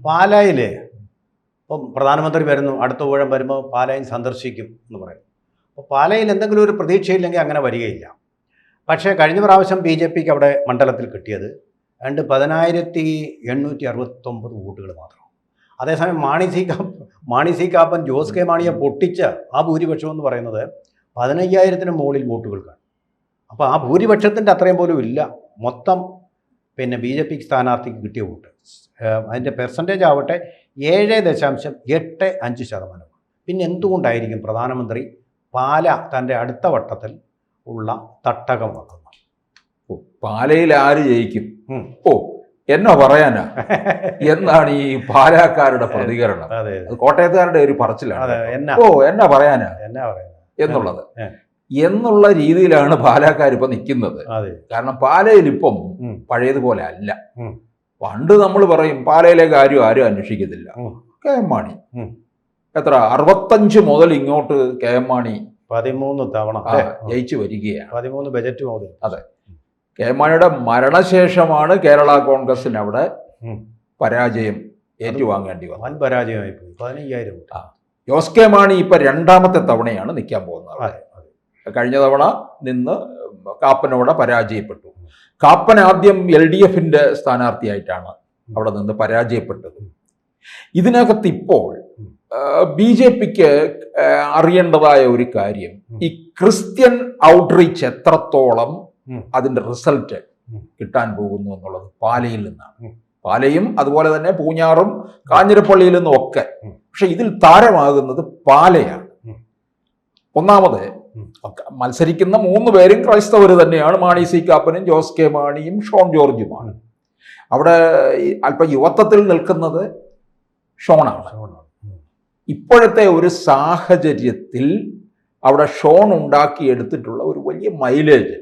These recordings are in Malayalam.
പാലായിൽ ഇപ്പം പ്രധാനമന്ത്രി വരുന്നു, അടുത്ത ഊഴം വരുമ്പോൾ പാലായിൽ സന്ദർശിക്കും എന്ന് പറയും. അപ്പോൾ പാലായിൽ എന്തെങ്കിലും ഒരു പ്രതീക്ഷയില്ലെങ്കിൽ അങ്ങനെ വരികയില്ല. പക്ഷേ കഴിഞ്ഞ പ്രാവശ്യം BJPക്ക് അവിടെ മണ്ഡലത്തിൽ കിട്ടിയത് 10,869 വോട്ടുകൾ മാത്രം. അതേസമയം മാണി സി കാപ്പൻ ജോസ് കെ മാണിയെ പൊട്ടിച്ച ആ ഭൂരിപക്ഷം എന്ന് പറയുന്നത് 15,000-ന് മുകളിൽ വോട്ടുകൾക്കാണ്. അപ്പോൾ ആ ഭൂരിപക്ഷത്തിൻ്റെ അത്രയും പോലും ഇല്ല മൊത്തം BJPക്ക് സ്ഥാനാർത്ഥിക്ക് കിട്ടിയ വോട്ട്. അതിൻ്റെ പെർസെൻറ്റേജ് ആവട്ടെ 7.85%. പിന്നെ എന്തുകൊണ്ടായിരിക്കും പ്രധാനമന്ത്രി പാല തൻ്റെ അടുത്ത വട്ടത്തിൽ ഉള്ള തട്ടകമാക്കുന്നത്? പാലയിൽ ആര് ജയിക്കും? എന്നാ പറയാനാ എന്നാണ് ഈ പാലാക്കാരുടെ പ്രതികരണം. അത് കോട്ടയത്തുകാരുടെ ഒരു പറച്ചിലാണ്. എന്നാ പറയാനാ എന്നുള്ളത് എന്നുള്ള രീതിയിലാണ് പാലാക്കാർ ഇപ്പൊ നിൽക്കുന്നത്. കാരണം പാലയിൽ ഇപ്പം പഴയതുപോലെ അല്ല. പണ്ട് നമ്മൾ പറയും പാലയിലെ കാര്യം ആരും അന്വേഷിക്കത്തില്ല. KM മാണി എത്ര 65 മുതൽ ഇങ്ങോട്ട് KM മാണി 13 തവണ ജയിച്ചു വരികയാണ്. 13 ബജറ്റ് മുതൽ. അതെ, KM മാണിയുടെ മരണശേഷമാണ് കേരള കോൺഗ്രസിന് അവിടെ പരാജയം ഏറ്റുവാങ്ങേണ്ടി വന്നത്. വൻ പരാജയമായി പോയി. 15,000. ജോസ് കെ മാണി ഇപ്പൊ 2ാമത്തെ തവണയാണ് നിൽക്കാൻ പോകുന്നത്. കഴിഞ്ഞ തവണ നിന്ന് കാപ്പനോടെ പരാജയപ്പെട്ടു. കാപ്പൻ ആദ്യം LDFന്റെ സ്ഥാനാർത്ഥിയായിട്ടാണ് അവിടെ നിന്ന് പരാജയപ്പെട്ടത്. ഇതിനകത്ത് ഇപ്പോൾ BJPക്ക് അറിയേണ്ടതായ ഒരു കാര്യം, ഈ ക്രിസ്ത്യൻ ഔട്ട്റീച്ച് എത്രത്തോളം അതിന്റെ റിസൾട്ട് കിട്ടാൻ പോകുന്നു എന്നുള്ളത് പാലയിൽ നിന്നാണ്. പാലയും അതുപോലെ തന്നെ പൂഞ്ഞാറും കാഞ്ഞിരപ്പള്ളിയിൽ നിന്നും ഒക്കെ. പക്ഷെ ഇതിൽ താരമാകുന്നത് പാലയാണ്. ഒന്നാമത് മത്സരിക്കുന്ന 3 പേരും ക്രൈസ്തവർ തന്നെയാണ്. മാണി സി കാപ്പനും ജോസ് കെ മാണിയും ഷോൺ ജോർജുമാണ്. അവിടെ അല്പം യുവത്വത്തിൽ നിൽക്കുന്നത് ഷോണാണ്. ഇപ്പോഴത്തെ ഒരു സാഹചര്യത്തിൽ അവിടെ ഷോൺ ഉണ്ടാക്കിയെടുത്തിട്ടുള്ള ഒരു വലിയ മൈലേജ്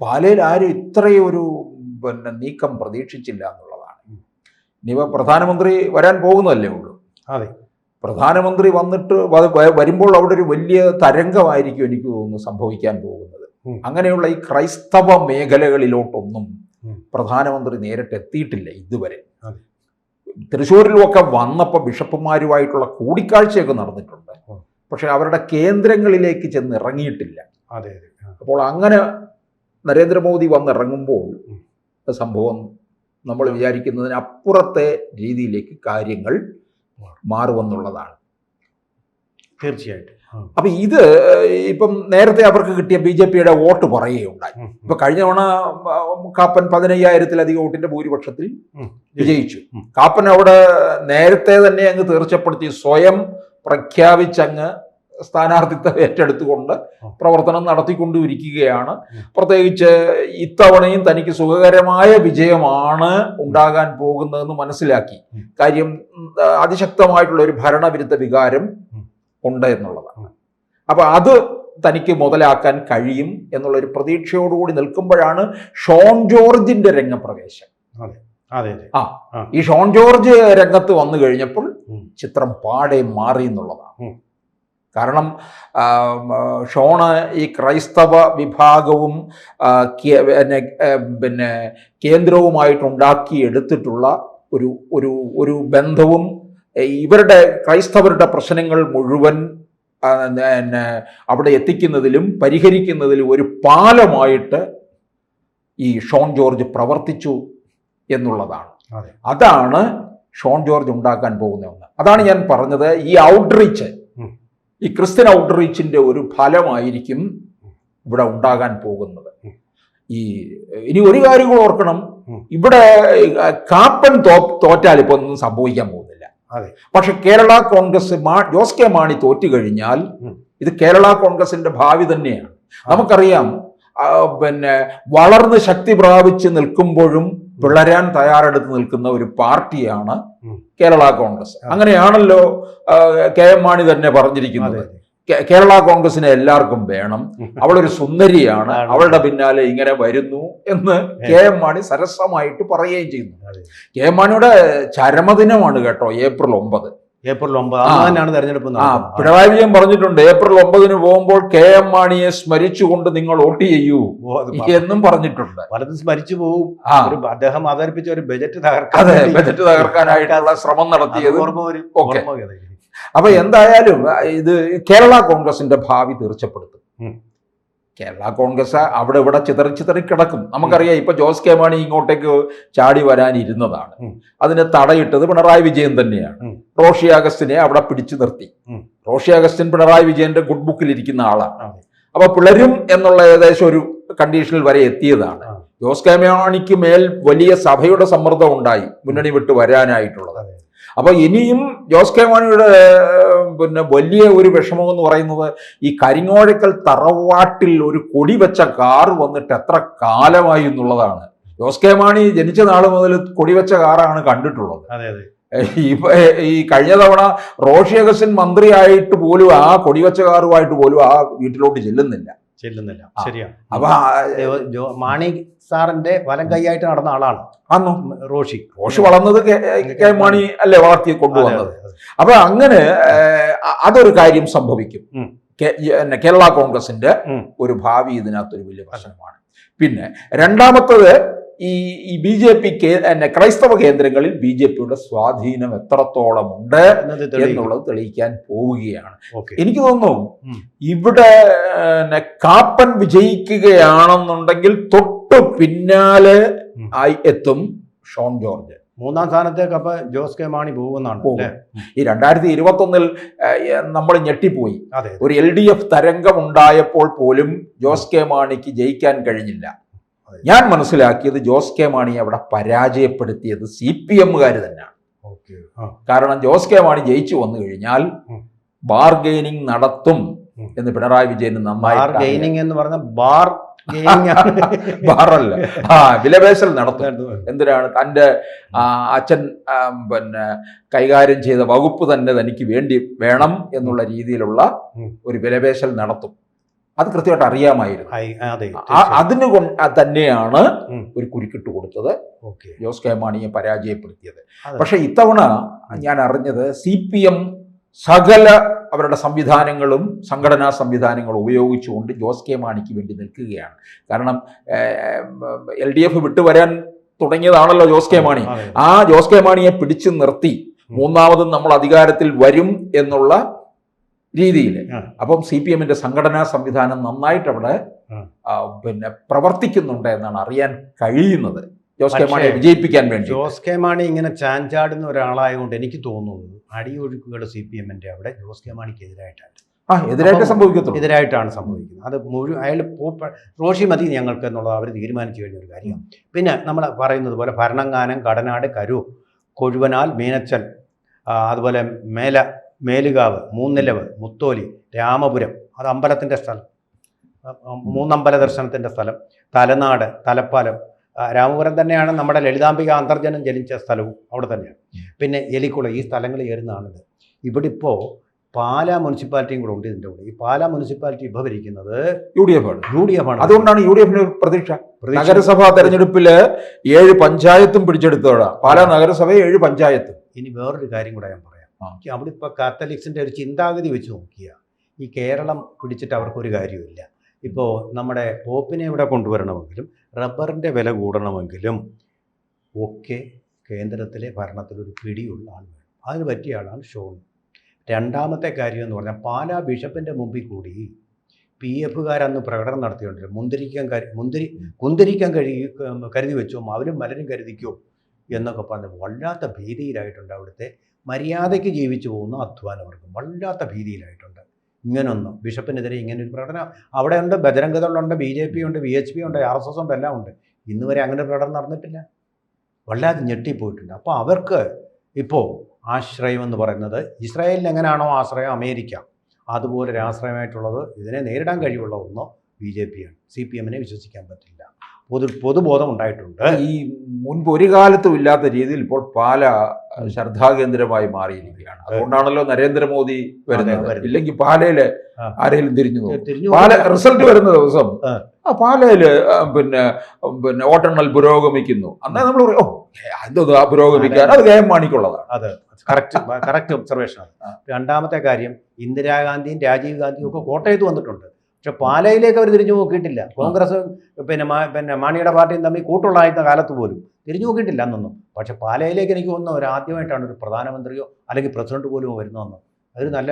പാലയിൽ ആരും ഇത്രയും ഒരു നീക്കം പ്രതീക്ഷിച്ചില്ല എന്നുള്ളതാണ്. ഇനിയിപ്പോൾ പ്രധാനമന്ത്രി വരാൻ പോകുന്നതല്ലേ ഉള്ളൂ. അതെ, പ്രധാനമന്ത്രി വന്നിട്ട് വരുമ്പോൾ അവിടെ ഒരു വലിയ തരംഗമായിരിക്കും എനിക്ക് തോന്നുന്നു സംഭവിക്കാൻ പോകുന്നത്. അങ്ങനെയുള്ള ഈ ക്രൈസ്തവ മേഖലകളിലോട്ടൊന്നും പ്രധാനമന്ത്രി നേരിട്ട് എത്തിയിട്ടില്ല ഇതുവരെ. തൃശ്ശൂരിലുമൊക്കെ വന്നപ്പോൾ ബിഷപ്പുമാരുമായിട്ടുള്ള കൂടിക്കാഴ്ചയൊക്കെ നടന്നിട്ടുണ്ട്. പക്ഷെ അവരുടെ കേന്ദ്രങ്ങളിലേക്ക് ചെന്ന് ഇറങ്ങിയിട്ടില്ല. അപ്പോൾ അങ്ങനെ നരേന്ദ്രമോദി വന്നിറങ്ങുമ്പോൾ സംഭവം നമ്മൾ വിചാരിക്കുന്നതിന് അപ്പുറത്തെ രീതിയിലേക്ക് കാര്യങ്ങൾ മാറുമെന്നുള്ളതാണ്. തീർച്ചയായിട്ടും. അപ്പൊ ഇത് ഇപ്പം നേരത്തെ അവർക്ക് കിട്ടിയ BJPയുടെ വോട്ട് പറയുകയുണ്ടായി. ഇപ്പൊ കഴിഞ്ഞ തവണ കാപ്പൻ 15,000-ലധികം വോട്ടിന്റെ ഭൂരിപക്ഷത്തിൽ വിജയിച്ചു. കാപ്പൻ അവിടെ നേരത്തെ തന്നെ അങ്ങ് തീർച്ചപ്പെടുത്തി സ്വയം പ്രഖ്യാപിച്ചങ്ങ് സ്ഥാനാർത്ഥിത്വം ഏറ്റെടുത്തുകൊണ്ട് പ്രവർത്തനം നടത്തിക്കൊണ്ടിരിക്കുകയാണ്. പ്രത്യേകിച്ച് ഇത്തവണയും തനിക്ക് സുഖകരമായ വിജയമാണ് ഉണ്ടാകാൻ പോകുന്നതെന്ന് മനസ്സിലാക്കി. കാര്യം അതിശക്തമായിട്ടുള്ള ഒരു ഭരണവിരുദ്ധ വികാരം ഉണ്ട് എന്നുള്ളതാണ്. അപ്പൊ അത് തനിക്ക് മുതലാക്കാൻ കഴിയും എന്നുള്ളൊരു പ്രതീക്ഷയോടുകൂടി നിൽക്കുമ്പോഴാണ് ഷോൺ ജോർജിന്റെ രംഗപ്രവേശം. ഈ ഷോൺ ജോർജ് രംഗത്ത് വന്നു കഴിഞ്ഞപ്പോൾ ചിത്രം പാടെ മാറി എന്നുള്ളതാണ്. കാരണം ഷോണ് ഈ ക്രൈസ്തവ വിഭാഗവും പിന്നെ കേന്ദ്രവുമായിട്ടുണ്ടാക്കിയെടുത്തിട്ടുള്ള ഒരു ബന്ധവും ഇവരുടെ ക്രൈസ്തവരുടെ പ്രശ്നങ്ങൾ മുഴുവൻ അവിടെ എത്തിക്കുന്നതിലും പരിഹരിക്കുന്നതിലും ഒരു പാലമായിട്ട് ഈ ഷോൺ ജോർജ് പ്രവർത്തിച്ചു എന്നുള്ളതാണ്. അതാണ് ഷോൺ ജോർജ് ഉണ്ടാക്കാൻ പോകുന്ന ഒന്ന്. അതാണ് ഞാൻ പറഞ്ഞത്, ഈ ഔട്ട്റീച്ച്, ഈ ക്രിസ്ത്യൻ ഔട്ട്റീച്ചിന്റെ ഒരു ഫലമായിരിക്കും ഇവിടെ ഉണ്ടാകാൻ പോകുന്നത്. ഇനി ഒരു കാര്യം കൂടെ ഓർക്കണം, ഇവിടെ കാപ്പൻ തോറ്റാൽ ഇപ്പൊ ഒന്നും സംഭവിക്കാൻ പോകുന്നില്ല. പക്ഷെ കേരള കോൺഗ്രസ് ജോസ് കെ മാണി തോറ്റു കഴിഞ്ഞാൽ ഇത് കേരള കോൺഗ്രസിന്റെ ഭാവി തന്നെയാണ്. നമുക്കറിയാം, പിന്നെ വളർന്ന് ശക്തി പ്രാപിച്ച് നിൽക്കുമ്പോഴും പിളരാൻ തയ്യാറെടുത്ത് നിൽക്കുന്ന ഒരു പാർട്ടിയാണ് കേരള കോൺഗ്രസ്. അങ്ങനെയാണല്ലോ KM മാണി തന്നെ പറഞ്ഞിരിക്കുന്നത്. കേരള കോൺഗ്രസിനെ എല്ലാവർക്കും വേണം, അവളൊരു സുന്ദരിയാണ്, അവളുടെ പിന്നാലെ ഇങ്ങനെ വരുന്നു എന്ന് KM മാണി സരസമായിട്ട് പറയുകയും ചെയ്യുന്നു. KM മാണിയുടെ ചരമദിനമാണ് കേട്ടോ, ഏപ്രിൽ 9. ഏപ്രിൽ 9 അന്ന് തന്നെയാണ് തെരഞ്ഞെടുപ്പ് നടക്കുന്നത്. പിണറായി വിജയൻ പറഞ്ഞിട്ടുണ്ട് ഏപ്രിൽ 9 പോകുമ്പോൾ KM മാണിയെ സ്മരിച്ചുകൊണ്ട് നിങ്ങൾ വോട്ട് ചെയ്യൂ എന്നും പറഞ്ഞിട്ടുണ്ട്. പലതും സ്മരിച്ചു പോകും. അദ്ദേഹം അവതരിപ്പിച്ച ഒരു ബജറ്റ് ബജറ്റ് തകർക്കാനായിട്ടുള്ള ശ്രമം നടത്തിയത് ഓർമ്മ. അപ്പൊ എന്തായാലും ഇത് കേരള കോൺഗ്രസിന്റെ ഭാവി തീർച്ചപ്പെടുത്തും. കേരള കോൺഗ്രസ് അവിടെ ഇവിടെ ചിതറി കിടക്കും. നമുക്കറിയാം ഇപ്പൊ ജോസ് കെ മാണി ഇങ്ങോട്ടേക്ക് ചാടി വരാനിരുന്നതാണ്. അതിന് തടയിട്ടത് പിണറായി വിജയൻ തന്നെയാണ്. റോഷി അഗസ്റ്റിനെ അവിടെ പിടിച്ചു നിർത്തി. റോഷി അഗസ്റ്റിൻ പിണറായി വിജയന്റെ ഗുഡ് ബുക്കിൽ ഇരിക്കുന്ന ആളാണ്. അപ്പൊ പിളരും എന്നുള്ള ഏകദേശം ഒരു കണ്ടീഷനിൽ വരെ എത്തിയതാണ്. ജോസ് കെ മാണിക്ക് മേൽ വലിയ സഭയുടെ സമ്മർദ്ദം ഉണ്ടായി മുന്നണി വിട്ട് വരാനായിട്ടുള്ളത്. അപ്പൊ ഇനിയും ജോസ് കെ മാണിയുടെ വലിയ ഒരു വിഷമം എന്ന് പറയുന്നത് ഈ കരിങ്ങോഴക്കൽ തറവാട്ടിൽ ഒരു കൊടി വെച്ച കാറ് വന്നിട്ട് എത്ര കാലമായി എന്നുള്ളതാണ്. ജോസ് കെ മാണി ജനിച്ച നാൾ മുതൽ കൊടിവെച്ച കാറാണ് കണ്ടിട്ടുള്ളത്. ഈ കഴിഞ്ഞ തവണ റോഷി അഗസ്റ്റിൻ മന്ത്രിയായിട്ട് പോലും ആ കൊടിവെച്ച കാറുമായിട്ട് പോലും ആ വീട്ടിലോട്ട് ചെല്ലുന്നില്ല. ശരിയാണ്. അപ്പൊ മാണി സാറിന്റെ വലം കൈയായിട്ട് നടന്ന ആളാണ് അന്നു റോഷി വളർന്നത് കെ മാണി അല്ലേ വളർത്തി കൊണ്ടുവന്നത്. അപ്പൊ അങ്ങനെ അതൊരു കാര്യം സംഭവിക്കും. കേരള കോൺഗ്രസിന്റെ ഒരു ഭാവി ഇതിനകത്തൊരു വലിയ പ്രശ്നമാണ്. പിന്നെ രണ്ടാമത്തത് ഈ BJP ക്രൈസ്തവ കേന്ദ്രങ്ങളിൽ BJPയുടെ സ്വാധീനം എത്രത്തോളം ഉണ്ട് എന്നുള്ളത് തെളിയിക്കാൻ പോവുകയാണ്. എനിക്ക് തോന്നുന്നു ഇവിടെ കാപ്പൻ വിജയിക്കുകയാണെന്നുണ്ടെങ്കിൽ തൊട്ട് പിന്നാലെ ആയി എത്തും ഷോൺ ജോർജ്. മൂന്നാം സ്ഥാനത്തേക്ക് അപ്പൊ ജോസ് കെ മാണി പോകുന്നതാണ്. ഈ 2021 നമ്മൾ ഞെട്ടിപ്പോയി. ഒരു LDF തരംഗം ഉണ്ടായപ്പോൾ പോലും ജോസ് കെ മാണിക്ക് ജയിക്കാൻ കഴിഞ്ഞില്ല. ഞാൻ മനസ്സിലാക്കിയത് ജോസ് കെ മാണി അവിടെ പരാജയപ്പെടുത്തിയത് CPM-കാർ തന്നെയാണ്. കാരണം ജോസ് കെ മാണി ജയിച്ചു വന്നു കഴിഞ്ഞാൽ ബാർഗെയിനിങ് നടത്തും എന്ന് പിണറായി വിജയന് നന്നായി. ബാറല്ല, വിലപേശൽ നടത്തും. എന്തിനാണ്? തൻ്റെ അച്ഛൻ കൈകാര്യം ചെയ്ത വകുപ്പ് തന്നെ തനിക്ക് വേണം എന്നുള്ള രീതിയിലുള്ള ഒരു വിലപേശൽ നടത്തും. അത് കൃത്യമായിട്ട് അറിയാമായിരുന്നു. അതിന് തന്നെയാണ് ഒരു കുരുക്കിട്ട് കൊടുത്തത്, ജോസ് കെ മാണിയെ പരാജയപ്പെടുത്തിയത്. പക്ഷെ ഇത്തവണ ഞാൻ അറിഞ്ഞത് CPM സകല അവരുടെ സംവിധാനങ്ങളും സംഘടനാ സംവിധാനങ്ങളും ഉപയോഗിച്ചുകൊണ്ട് ജോസ് കെ മാണിക്ക് വേണ്ടി നിൽക്കുകയാണ്. കാരണം LDF വിട്ടുവരാൻ തുടങ്ങിയതാണല്ലോ ജോസ് കെ മാണി. ആ ജോസ് കെ മാണിയെ പിടിച്ചു നിർത്തി മൂന്നാമതും നമ്മൾ അധികാരത്തിൽ വരും എന്നുള്ള രീതിയിൽ. അപ്പം CPM-ന്റെ സംഘടനാ സംവിധാനം നന്നായിട്ട് അവിടെ പ്രവർത്തിക്കുന്നുണ്ട് എന്നാണ് അറിയാൻ കഴിയുന്നത് ജോസ് കെ മാണിയെ വിജയിപ്പിക്കാൻ വേണ്ടി. ജോസ് കെ മാണി ഇങ്ങനെ ചാഞ്ചാടുന്ന ഒരാളായതുകൊണ്ട് എനിക്ക് തോന്നുന്നത് അടിയൊഴുക്കുകൾ CPM-ന്റെ അവിടെ ജോസ് കെ മാണിക്ക് എതിരായിട്ട് സംഭവിക്കത്തുള്ളൂ. എതിരായിട്ടാണ് സംഭവിക്കുന്നത്. അത് അയാൾ റോഷി മതി ഞങ്ങൾക്ക് എന്നുള്ളത് അവർ തീരുമാനിച്ചു കഴിഞ്ഞ ഒരു കാര്യമാണ്. പിന്നെ നമ്മൾ പറയുന്നത് പോലെ ഭരണങ്ങാനം, കടനാട്, കരൂർ, കൊഴുവനാൽ, മീനച്ചൽ, അതുപോലെ മേലുകാവ്, മൂന്നിലവ്, മുത്തോലി, രാമപുരം, അത് അമ്പലത്തിൻ്റെ സ്ഥലം, മൂന്നമ്പല ദർശനത്തിൻ്റെ സ്ഥലം, തലനാട്, തലപ്പാലം. രാമപുരം തന്നെയാണ് നമ്മുടെ ലളിതാംബിക അന്തർജനം ജനിച്ച സ്ഥലവും അവിടെ തന്നെയാണ്. പിന്നെ എലിക്കുളം, ഈ സ്ഥലങ്ങൾ ചേരുന്നതാണിത്. ഇവിടെ ഇപ്പോൾ പാലാ മുനിസിപ്പാലിറ്റിയും കൂടെ ഉണ്ട് ഇതിൻ്റെ കൂടെ. ഈ പാലാ മുനിസിപ്പാലിറ്റി ഇപ്പോൾ ഭരിക്കുന്നത് UDF ആണ്. അതുകൊണ്ടാണ് UDF-ന് പ്രതീക്ഷ. നഗരസഭാ തെരഞ്ഞെടുപ്പില് 7 പഞ്ചായത്തും പിടിച്ചെടുത്തോളാം. പാലാ നഗരസഭ 7 പഞ്ചായത്തും. ഇനി വേറൊരു കാര്യം കൂടെ ഞാൻ പറയാം. അവിടെ ഇപ്പോൾ കാത്തലിക്സിൻ്റെ ഒരു ചിന്താഗതി വെച്ച് നോക്കിയ ഈ കേരളം പിടിച്ചിട്ട് അവർക്കൊരു കാര്യമില്ല. ഇപ്പോൾ നമ്മുടെ പോപ്പിനെ ഇവിടെ കൊണ്ടുവരണമെങ്കിലും റബ്ബറിൻ്റെ വില കൂടണമെങ്കിലും ഒക്കെ കേന്ദ്രത്തിലെ ഭരണത്തിലൊരു പിടിയുള്ള ആൾ വേണം. അതിന് പറ്റിയ ആളാണ് ഷോൺ. രണ്ടാമത്തെ കാര്യം എന്ന് പറഞ്ഞാൽ പാലാ ബിഷപ്പിൻ്റെ മുമ്പിൽ കൂടി PF-കാരന്ന് പ്രകടനം നടത്തിയോണ്ടില്ല. കുന്തിരിക്കാൻ കരുതി വെച്ചോ, അവരും മലരും കരുതിക്കോ എന്നൊക്കെ പറഞ്ഞ് വല്ലാത്ത ഭീതിയിലായിട്ടുണ്ട്. അവിടുത്തെ മര്യാദയ്ക്ക് ജീവിച്ചു പോകുന്ന അധ്വാനവർഗം വല്ലാത്ത ഭീതിയിലായിട്ടുണ്ട്. ഇങ്ങനൊന്നും ബിഷപ്പിനെതിരെ ഇങ്ങനൊരു പ്രകടനം അവിടെ ഉണ്ട്. ബജരംഗദളുണ്ട്, BJP ഉണ്ട്, VHP ഉണ്ട്, RSS ഉണ്ട്, എല്ലാം ഉണ്ട്. ഇന്ന് വരെ അങ്ങനെ പ്രകടനം നടന്നിട്ടില്ല. വല്ലാതെ ഞെട്ടിപ്പോയിട്ടുണ്ട്. അപ്പോൾ അവർക്ക് ഇപ്പോൾ ആശ്രയം എന്ന് പറയുന്നത് ഇസ്രായേലിന് എങ്ങനെയാണോ ആശ്രയം അമേരിക്ക, അതുപോലെ ഒരു ആശ്രയമായിട്ടുള്ളത് ഇതിനെ നേരിടാൻ കഴിവുള്ള ഒന്നോ BJP-ആണ്. CPM-നെ വിശ്വസിക്കാൻ പറ്റില്ല. പൊതുബോധം ഉണ്ടായിട്ടുണ്ട്. ഈ മുൻപ് ഒരു കാലത്തും ഇല്ലാത്ത രീതിയിൽ ഇപ്പോൾ പാലാ ശ്രദ്ധാകേന്ദ്രമായി മാറിയിരിക്കുകയാണ്. അതുകൊണ്ടാണല്ലോ നരേന്ദ്രമോദി വരുന്നത്. വരുന്നത്. ഇല്ലെങ്കിൽ പാലയില് ആരെങ്കിലും തിരിഞ്ഞു തിരിഞ്ഞു പാല റിസൾട്ട് വരുന്ന ദിവസം പാലയില് പിന്നെ വോട്ടെണ്ണൽ പുരോഗമിക്കുന്നു. അന്നേ നമ്മൾ പറയും, എന്തോ ആ പുരോഗമിക്കാൻ, അത് KM മാണിക്കുള്ളതാണ്. അത് കറക്റ്റ് ഒബ്സർവേഷൻ ആണ്. രണ്ടാമത്തെ കാര്യം, ഇന്ദിരാഗാന്ധിയും രാജീവ് ഗാന്ധിയും ഒക്കെ കോട്ടയത്ത് വന്നിട്ടുണ്ട്. പക്ഷെ പാലയിലേക്ക് അവർ തിരിഞ്ഞു നോക്കിയിട്ടില്ല. കോൺഗ്രസും പിന്നെ മാണിയുടെ പാർട്ടിയും തമ്മിൽ കൂട്ടുള്ളായിരുന്ന കാലത്ത് പോലും തിരിഞ്ഞു നോക്കിയിട്ടില്ല എന്നൊന്നും. പക്ഷെ പാലയിലേക്ക് എനിക്ക് തോന്നുന്നു അവർ ആദ്യമായിട്ടാണ് ഒരു പ്രധാനമന്ത്രിയോ അല്ലെങ്കിൽ പ്രസിഡന്റ് പോലും വരുന്നതെന്ന്. അതൊരു നല്ല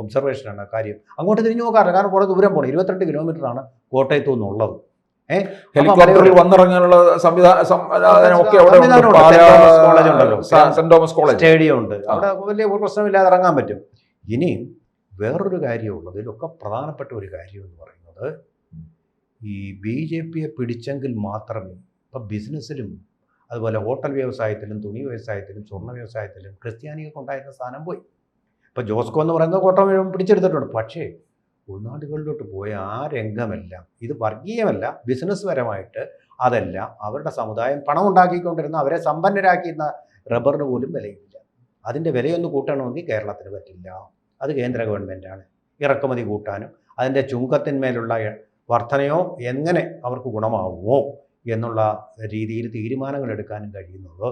ഒബ്സർവേഷനാണ് കാര്യം. അങ്ങോട്ട് തിരിഞ്ഞു നോക്കാറില്ല, കാരണം കുറേ ദൂരം പോകണം. 22 കിലോമീറ്ററാണ് കോട്ടയത്തു നിന്നുള്ളത്. ഹെലികോപ്റ്ററിൽ വന്നിറങ്ങാനുള്ള സംവിധാനമൊക്കെ അവിടെ സെന്റ് തോമസ് കോളേജ് സ്റ്റേഡിയം ഉണ്ട്. അവിടെ വലിയ പ്രശ്നമില്ലാതെ ഇറങ്ങാൻ പറ്റും. ഇനിയും വേറൊരു കാര്യമുള്ളത്, ഇതിലൊക്കെ പ്രധാനപ്പെട്ട ഒരു കാര്യം എന്ന് പറയുന്നത്, ഈ BJPയെ പിടിച്ചെങ്കിൽ മാത്രമേ ഇപ്പം ബിസിനസ്സിലും അതുപോലെ ഹോട്ടൽ വ്യവസായത്തിലും തുണി വ്യവസായത്തിലും സ്വർണ്ണ വ്യവസായത്തിലും ക്രിസ്ത്യാനികൾക്ക് ഉണ്ടായിരുന്ന സ്ഥാനം പോയി. ഇപ്പോൾ ജോസ്കോ എന്ന് പറയുന്നത് കോട്ടയം പിടിച്ചെടുത്തിട്ടുണ്ട്. പക്ഷേ ഉൾനാടുകളിലോട്ട് പോയ ആ രംഗമെല്ലാം ഇത് വർഗീയമല്ല, ബിസിനസ് പരമായിട്ട് അതെല്ലാം അവരുടെ സമുദായം പണം ഉണ്ടാക്കിക്കൊണ്ടിരുന്ന, അവരെ സമ്പന്നരാക്കിയിരുന്ന റബ്ബറിന് പോലും വിലയില്ല. അതിൻ്റെ വിലയൊന്ന് കൂട്ടണമെങ്കിൽ കേരളത്തിന് പറ്റില്ല. അത് കേന്ദ്ര ഗവൺമെൻറ്റാണ് ഇറക്കുമതി കൂട്ടാനും അതിൻ്റെ ചുങ്കത്തിന്മേലുള്ള വർധനയോ എങ്ങനെ അവർക്ക് ഗുണമാവുമോ എന്നുള്ള രീതിയിൽ തീരുമാനങ്ങൾ എടുക്കാനും കഴിയുന്നത്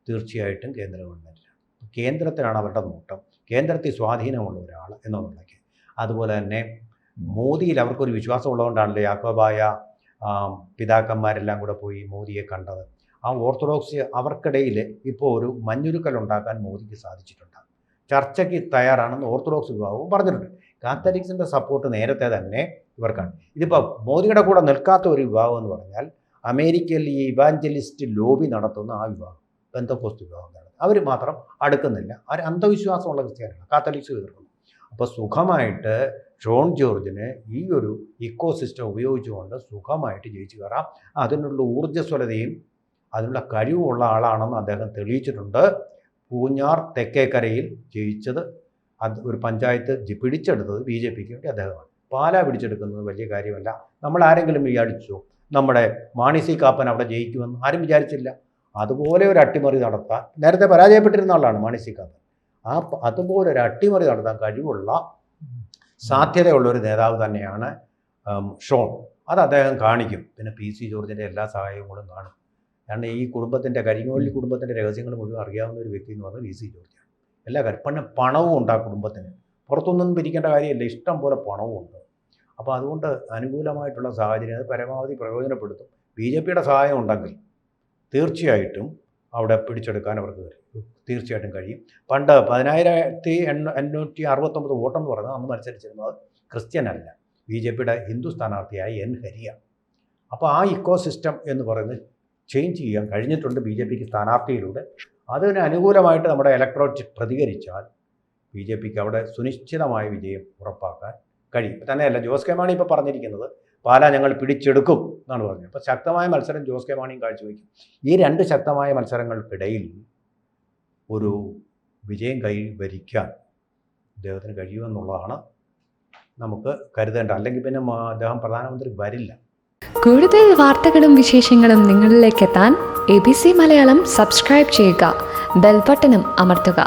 തീർച്ചയായിട്ടും കേന്ദ്ര ഗവൺമെൻറ്റിനാണ്. കേന്ദ്രത്തിനാണ് അവരുടെ നോട്ടം, കേന്ദ്രത്തിൽ സ്വാധീനമുള്ള ഒരാൾ എന്നുള്ളതൊക്കെ. അതുപോലെ തന്നെ മോദിയിൽ അവർക്കൊരു വിശ്വാസം ഉള്ളതുകൊണ്ടാണല്ലോ യാക്കോബായ പിതാക്കന്മാരെല്ലാം കൂടെ പോയി മോദിയെ കണ്ടത്. ആ ഓർത്തഡോക്സ് അവർക്കിടയിൽ ഇപ്പോൾ ഒരു മഞ്ഞുരുക്കൽ ഉണ്ടാക്കാൻ മോദിക്ക് സാധിച്ചിട്ടുണ്ട്. ചർച്ചയ്ക്ക് തയ്യാറാണെന്ന് ഓർത്തഡോക്സ് വിഭാഗവും പറഞ്ഞിട്ടുണ്ട്. കാത്തലിക്സിൻ്റെ സപ്പോർട്ട് നേരത്തെ തന്നെ ഇവർക്കാണ്. ഇതിപ്പോൾ മോദിയുടെ കൂടെ നിൽക്കാത്ത ഒരു വിഭാഗം എന്ന് പറഞ്ഞാൽ അമേരിക്കയിൽ ഈ ഇവാഞ്ചലിസ്റ്റ് ലോബി നടത്തുന്ന ആ വിഭാഗം, പെന്തക്കോസ്റ്റ് വിഭാഗം നടത്തുന്നത്, അവർ മാത്രം അടുക്കുന്നില്ല. അവർ അന്ധവിശ്വാസമുള്ള ക്രിസ്ത്യാനികളാണ്, കാത്തലിക്സ് എതിർക്കുന്നു. അപ്പോൾ സുഖമായിട്ട് ഷോൺ ജോർജിന് ഈ ഒരു ഇക്കോ സിസ്റ്റം ഉപയോഗിച്ചുകൊണ്ട് സുഖമായിട്ട് ജയിച്ചു കയറാം. അതിനുള്ള ഊർജ്ജസ്വലതയും അതിനുള്ള കഴിവുമുള്ള ആളാണെന്ന് അദ്ദേഹം തെളിയിച്ചിട്ടുണ്ട്. പൂഞ്ഞാർ തെക്കേക്കരയിൽ ജയിച്ചത് ഒരു പഞ്ചായത്ത് പിടിച്ചെടുത്തത് BJPക്ക് വേണ്ടി അദ്ദേഹമാണ്. പാലാ പിടിച്ചെടുക്കുന്നത് വലിയ കാര്യമല്ല. നമ്മൾ ആരെങ്കിലും വിചാരിച്ചോ നമ്മുടെ മാണി സി കാപ്പൻ അവിടെ ജയിക്കുമെന്ന്? ആരും വിചാരിച്ചില്ല. അതുപോലെ ഒരു അട്ടിമറി നടത്താൻ നേരത്തെ പരാജയപ്പെട്ടിരുന്ന ആളാണ് മാണി സി കാപ്പൻ. അതുപോലെ ഒരു അട്ടിമറി നടത്താൻ കഴിവുള്ള സാധ്യതയുള്ള ഒരു നേതാവ് തന്നെയാണ് ഷോൺ. അത് അദ്ദേഹം കാണിക്കും. പിന്നെ PC ജോർജിൻ്റെ എല്ലാ സഹായങ്ങളും കാണും. കാരണം ഈ കുടുംബത്തിൻ്റെ കരിങ്ങോലി കുടുംബത്തിൻ്റെ രഹസ്യങ്ങൾ മുഴുവൻ അറിയാവുന്ന ഒരു വ്യക്തി എന്ന് പറഞ്ഞാൽ PC ജോർജാണ്. എല്ലാ കാര്യം പണവും ഉണ്ട് ആ കുടുംബത്തിന്, പുറത്തൊന്നും പിരിക്കേണ്ട കാര്യമില്ല, ഇഷ്ടം പോലെ പണവും ഉണ്ട്. അപ്പോൾ അതുകൊണ്ട് അനുകൂലമായിട്ടുള്ള സാഹചര്യം അത് പരമാവധി പ്രയോജനപ്പെടുത്തും. BJPയുടെ സഹായം ഉണ്ടെങ്കിൽ തീർച്ചയായിട്ടും അവിടെ പിടിച്ചെടുക്കാൻ അവർക്ക് തീർച്ചയായിട്ടും കഴിയും. പണ്ട് 10,869 വോട്ടെന്ന് പറഞ്ഞാൽ അന്ന് മത്സരിച്ചിരുന്നത് ക്രിസ്ത്യനല്ല, BJPയുടെ ഹിന്ദു സ്ഥാനാർത്ഥിയായ N. ഹരിയ. അപ്പോൾ ആ ഇക്കോ സിസ്റ്റം എന്ന് പറയുന്നത് ചേഞ്ച് ചെയ്യാൻ കഴിഞ്ഞിട്ടുണ്ട് BJPക്ക് സ്ഥാനാർത്ഥിയിലൂടെ. അതിന് അനുകൂലമായിട്ട് നമ്മുടെ ഇലക്ട്രോട്ട് പ്രതികരിച്ചാൽ BJPക്ക് അവിടെ സുനിശ്ചിതമായ വിജയം ഉറപ്പാക്കാൻ കഴിയും. തന്നെയല്ല, ജോസ് കെ മാണി ഇപ്പോൾ പറഞ്ഞിരിക്കുന്നത് പാലാ ഞങ്ങൾ പിടിച്ചെടുക്കും എന്നാണ് പറഞ്ഞത്. അപ്പോൾ ശക്തമായ മത്സരം ജോസ് കെ മാണിയും കാഴ്ചവെക്കും. ഈ രണ്ട് ശക്തമായ മത്സരങ്ങൾക്കിടയിൽ ഒരു വിജയം കൈവരിക്കാൻ അദ്ദേഹത്തിന് കഴിയുമെന്നുള്ളതാണ് നമുക്ക് കരുതേണ്ട. അല്ലെങ്കിൽ പിന്നെ അദ്ദേഹം പ്രധാനമന്ത്രി വരില്ല. കൂടുതൽ വാർത്തകളും വിശേഷങ്ങളും നിങ്ങളിലേക്ക് എത്താൻ ABC മലയാളം സബ്സ്ക്രൈബ് ചെയ്യുക, ബെൽ ബട്ടണും അമർത്തുക.